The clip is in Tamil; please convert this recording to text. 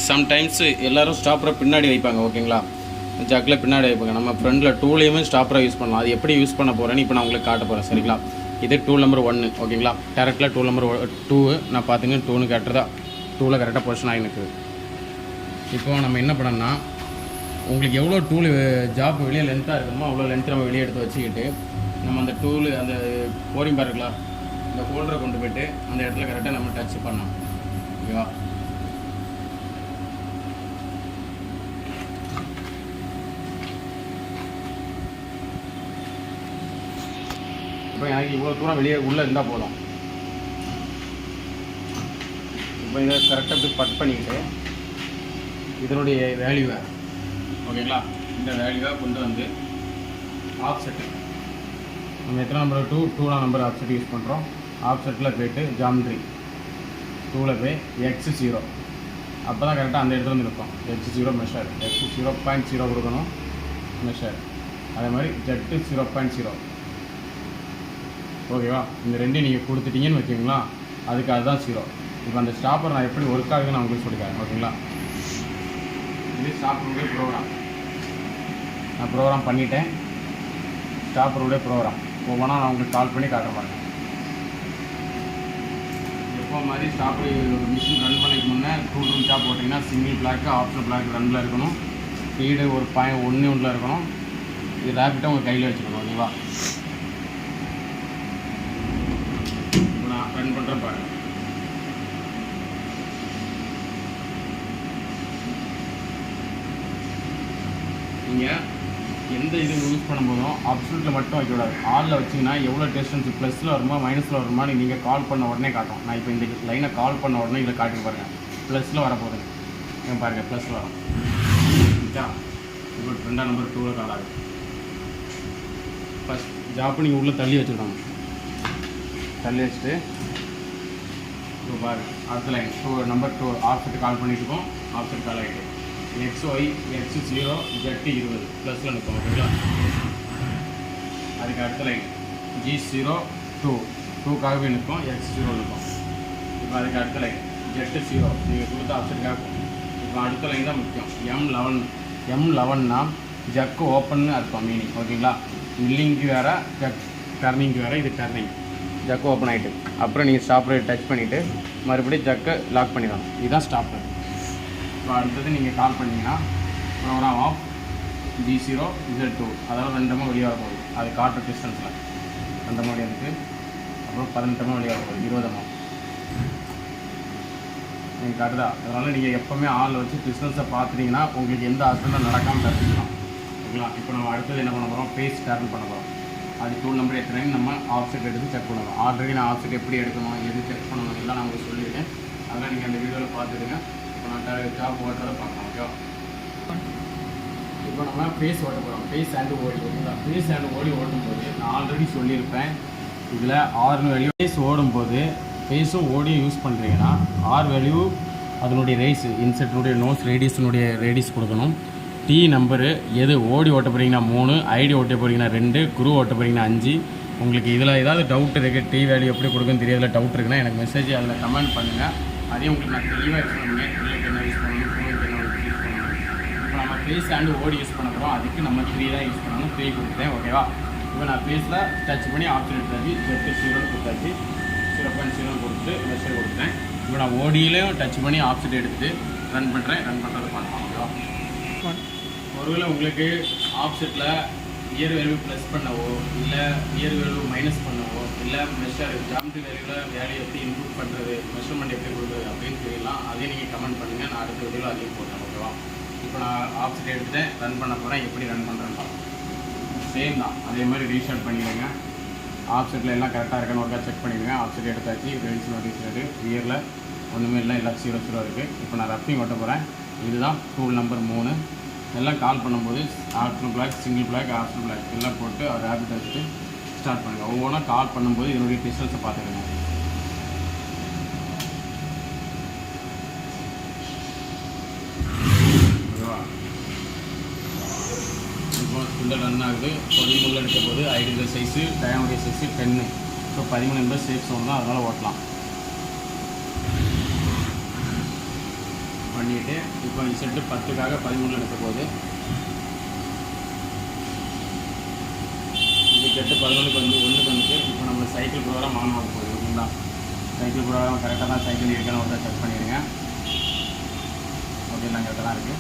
சம்டைம்ஸ் எல்லோரும் ஸ்டாப்பரை பின்னாடி வைப்பாங்க. ஓகேங்களா, ஜக்கில் பின்னாடி வைப்பாங்க. நம்ம ஃப்ரண்டில் டூலையுமே ஸ்டாப்பரை யூஸ் பண்ணலாம். அது எப்படி யூஸ் பண்ண போகிறேன்னு இப்போ நான் உங்களுக்கு காட்ட போகிறேன். சரிங்களா, இது டூல் நம்பர் 1. ஓகேங்களா, டேரக்டில் டூல் நம்பர் 2 நான் பார்த்துங்க. 2 கரெக்டாக தான், 2ல் கரெக்டாக பொசிஷன் ஆகினுக்கு. இப்போ நம்ம என்ன பண்ணோம்னா, உங்களுக்கு எவ்வளோ டூல் ஜாப் வெளியே லென்த்தாக இருக்கணுமோ அவ்வளோ லென்த்து நம்ம வெளியே எடுத்து வச்சுக்கிட்டு நம்ம அந்த டூலு அந்த போரிங் பார் இருக்கலாம், இந்த ஹோல்டரை கொண்டு போய்ட்டு அந்த இடத்துல கரெக்டாக நம்ம டச் பண்ணோம். ஓகேவா, இப்போ எனக்கு இவ்வளோ தூரம் வெளியே உள்ளே இருந்தால் போதும். இப்போ இதை கரெக்டாக இப்படி கட் பண்ணிக்கிட்டு இதனுடைய வேல்யூவை, ஓகேங்களா, இந்த வேல்யூவை கொண்டு வந்து ஆஃப்செட்டு நம்ம எத்தனை நம்பர் 2 நம்பர் ஆஃப்செட் யூஸ் பண்ணுறோம். ஆஃப்செட்டில் போய்ட்டு ஜாமெட்ரி 2ல் போய் x0, அப்போ தான் கரெக்டாக அந்த இடத்துல வந்து இருக்கும். x0 மெஷர், x 0.0 கொடுக்கணும் மெஷர். அதே மாதிரி Z 0.0. ஓகேவா, இந்த ரெண்டையும் நீங்கள் கொடுத்துட்டீங்கன்னு வச்சுங்களா, அதுக்கு அதுதான் 0. இப்போ அந்த ஸ்டாப்பர் நான் எப்படி ஒர்க் ஆகுதுன்னு நான் உங்களுக்கு சொல்லிக்கிறேன். ஓகேங்களா, இது ஸ்டாப்பருடைய ப்ரோக்ராம். நான் ப்ரோக்ராம் பண்ணிட்டேன். ஸ்டாப்பருடைய ப்ரோக்ராம் ஒவ்வொன்றா நான் உங்களுக்கு கால் பண்ணி காட்ட மாட்டேன். எப்போ மாதிரி ஸ்டாப்பர் மிஷின் ரன் பண்ணிக்கு முன்னே டூல் ரூம் ஸ்டாப் போட்டிங்கன்னா சிங்கிள் பிளாக்கு ஆப்ஷனல் பிளாக் ரன்னில் இருக்கணும். ஸ்பீடு ஒரு 1 இருக்கணும். இது ரேப்பிட்டாக உங்கள் கையில் வச்சுக்கணும். ஓகேவா, ரன் பண்ணுறேன் பாருங்கள். நீங்கள் எந்த இது யூஸ் பண்ணும்போதும் அப்சல்யூட்டில் மட்டும் வைக்கக்கூடாது. ஆலில் வச்சிங்கன்னா எவ்வளோ டிஸ்டன்ஸ் ப்ளஸில் வருமா மைனஸில் வருமா நீங்கள் கால் பண்ண உடனே காட்டும். நான் இப்போ இந்த லைனை கால் பண்ண உடனே இதில் காட்டி பாருங்கள், ப்ளஸில் வரப்போகுதுங்க. ஏன் பாருங்கள், ப்ளஸில் வரும். ஓகே, இப்போ 2 நம்பர் 2ல் கால் ஆகுது. ஃபஸ்ட் ஜாப்பு நீங்கள் உள்ளே தள்ளி வச்சுருக்காங்க. தள்ளி வச்சுட்டு இப்போ பாருங்கள், அடுத்த லைன் நம்பர் 2 ஆஃப்செட் கால் பண்ணிட்டு இருக்கோம். ஆஃப்செட் கால் ஆகிட்டு XY X0 Z 20 ப்ளஸில் நிற்கும். ஓகேங்களா, அதுக்கு அடுத்த லைன் G0 2க்காகவே நிற்கும், X0 நிற்கும். இப்போ அதுக்கு அடுத்த லைன் Z0 நீங்கள் கொடுத்த ஆப்ஷனுக்காக போகும். இப்போ அடுத்த லைன் தான் முக்கியம். M11னா ஜக்கு ஓப்பன்னு அர்த்தம் மீனிங். ஓகேங்களா, மில்லிங்க்கு வேறு ஜக் டர்னிங்க்கு வேறு. இது டர்னிங், ஜக்கு ஓப்பன் ஆகிட்டு அப்புறம் நீங்கள் ஸ்டாப்பரை டச் பண்ணிவிட்டு மறுபடியும் ஜக்கை லாக் பண்ணிடணும். இதுதான் ஸ்டாப்பர். இப்போ அடுத்தது நீங்கள் கால் பண்ணிங்கன்னா ப்ரோக்ராம் ஆஃப் G0 Z2, அதாவது 2 வெளியே வரப்போகுது. அது காட்டுற டிஸ்டன்ஸில் 2 வெளியே இருக்குது. அப்புறம் 18 வெளியே வரப்போகுது, 20 நீங்கள் காட்டுதா. அதனால் நீங்கள் எப்போவுமே ஆள் வச்சு டிஸ்டன்ஸை பார்த்துட்டிங்கன்னா உங்களுக்கு எந்த ஆக்சிடென்ட்டும் நடக்காமல் தடுத்துக்கலாம். ஓகேங்களா, இப்போ நம்ம அடுத்தது என்ன பண்ண போகிறோம், பேஸ் டர்ன் பண்ண போகிறோம். அது டூல் நம்பர் எத்தனை நம்ம ஆஃப்செட் எடுத்து செக் பண்ணுவோம். ஆல்ரெடி நான் ஆஃப்செட் எப்படி எடுக்கணும், எது செக் பண்ணணும் எல்லாம் நான் உங்களுக்கு சொல்லியிருக்கேன். அதெல்லாம் நீங்கள் அந்த வீடியோவில் பார்த்துடுங்க. இப்போ நான் ஜாப் ஓட்டுறதை பார்க்கலாம். ஓகேவா, இப்போ நம்ம ஃபேஸ் ஓட்ட போகிறோம். ஃபேஸ் அண்டு ஓடி. ஓகேங்களா, ஃபேஸ் அண்டு ஓடி ஓட்டும்போது நான் ஆல்ரெடி சொல்லியிருப்பேன், இதில் R வேல்யூ ஃபேஸ் ஓடும்போது ஃபேஸும் ஓடியும் யூஸ் பண்ணுறீங்கன்னா R வேல்யூ அதனுடைய ரேஸ் இன்செக்டினுடைய நோஸ் ரேடியஸ் கொடுக்கணும். T நம்பரு எது ஓடி ஓட்ட போகிறீங்கன்னா 3, ஐடி ஓட்ட போகிறீங்கன்னா 2, குரு ஓட்ட போகிறீங்கன்னா 5. உங்களுக்கு இதில் ஏதாவது டவுட் இருக்குது, T வேல்யூ எப்படி கொடுக்குன்னு தெரியல, டவுட் இருக்குன்னா எனக்கு மெசேஜ் அதில் கமெண்ட் பண்ணுங்கள். அதையும் உங்களுக்கு நான் தெளிவாக எக்ஸ்பிளைன் பண்ணுவேன். உங்களுக்கு என்ன யூஸ் பண்ணணும், உங்களுக்கு என்ன யூஸ் பண்ணணும். இப்போ நம்ம ஃபேஸ் அண்டு ஓடி யூஸ் பண்ண போகிறோம். அதுக்கு நம்ம 3 தான் யூஸ் பண்ணணும். 3 கொடுத்தேன். ஓகேவா, இப்போ நான் ஃபேஸில் டச் பண்ணி ஆப்ஷன் எடுத்தாச்சு. Z0 கொடுத்தாச்சு, 0.0 கொடுத்துட்டு மெசேஜ் கொடுத்தேன். இப்போ நான் ஓடியிலையும் டச் பண்ணி ஆப்ஷன் எடுத்துகிட்டு ரன் பண்ணுறது பண்ணலாம். ஓகேவா, ஒருவேளை உங்களுக்கு ஆப்செட்டில் இயர் வேல்யூ ப்ளஸ் பண்ணவோ இல்லை இயர் வேல்யூ மைனஸ் பண்ணவோ இல்லை மெஷர் ஜாமெட்ரி வேல்யூ எப்படி இன்க்ளூட் பண்ணுறது, மெஷர்மெண்ட் எப்படி கொடுக்குறது அப்படின்னு தெரியலாம். அதையும் நீங்கள் கமெண்ட் பண்ணுங்கள். நான் அடுத்த வீடியோவில் அதையும் போட்டேன். ஓகேவா, இப்போ நான் ஆப்செட் எடுத்துகிட்டேன், ரன் பண்ண போகிறேன். எப்படி ரன் பண்ணுறேன்னு பார்க்கலாம். சேம் தான், அதே மாதிரி ரீஸ்டார்ட் பண்ணிடுங்க. ஆப்செட்டில் எல்லாம் கரெக்டாக இருக்கான்னு ஒருக்கா செக் பண்ணிடுங்க. ஆப்செட் எடுத்தாச்சு, ரெடிஸ் நோட்டிஸ் இயரில் ஒன்றுமே இல்லை, எல்லாம் 0 இருக்குது. இப்போ நான் ரஃபிங் ஓட்ட போகிறேன். இதுதான் டூல் நம்பர் 3. எல்லாம் கால் பண்ணும்போது optional block, single block, optional block எல்லாம் போட்டு அதை ரேபிட் வச்சுட்டு ஸ்டார்ட் பண்ணுங்கள். ஒவ்வொன்றா கால் பண்ணும்போது இதனுடைய டிஸ்டன்ஸை பார்த்துக்கணும். ஓகேவா, இப்போ ஃபுல்லாக ரன் ஆகுது. 13 எடுக்க போது ஐடியில் சைஸு டயனுடைய சைஸு 10. இப்போ 13 என்பது சேஃப் சோன் தான், அதனால் ஓட்டலாம். பண்ணிவிட்டு இப்போ செட்டு 10க்காக 13 எடுக்க போகுது. இது செட்டு 11க்கு வந்து 1க்கு வந்துட்டு இப்போ நம்ம சைக்கிள் ப்ரோக்ராம் ஆன் ஆக போகுது. ஓகேங்களா? சைக்கிள் ப்ரோக்ராம் கரெக்டாக தான் சைக்கிள் இருக்குன்னு ஒரு செக் பண்ணிடுங்க. ஓகே, நான் கரெக்டாக தான் இருக்குது.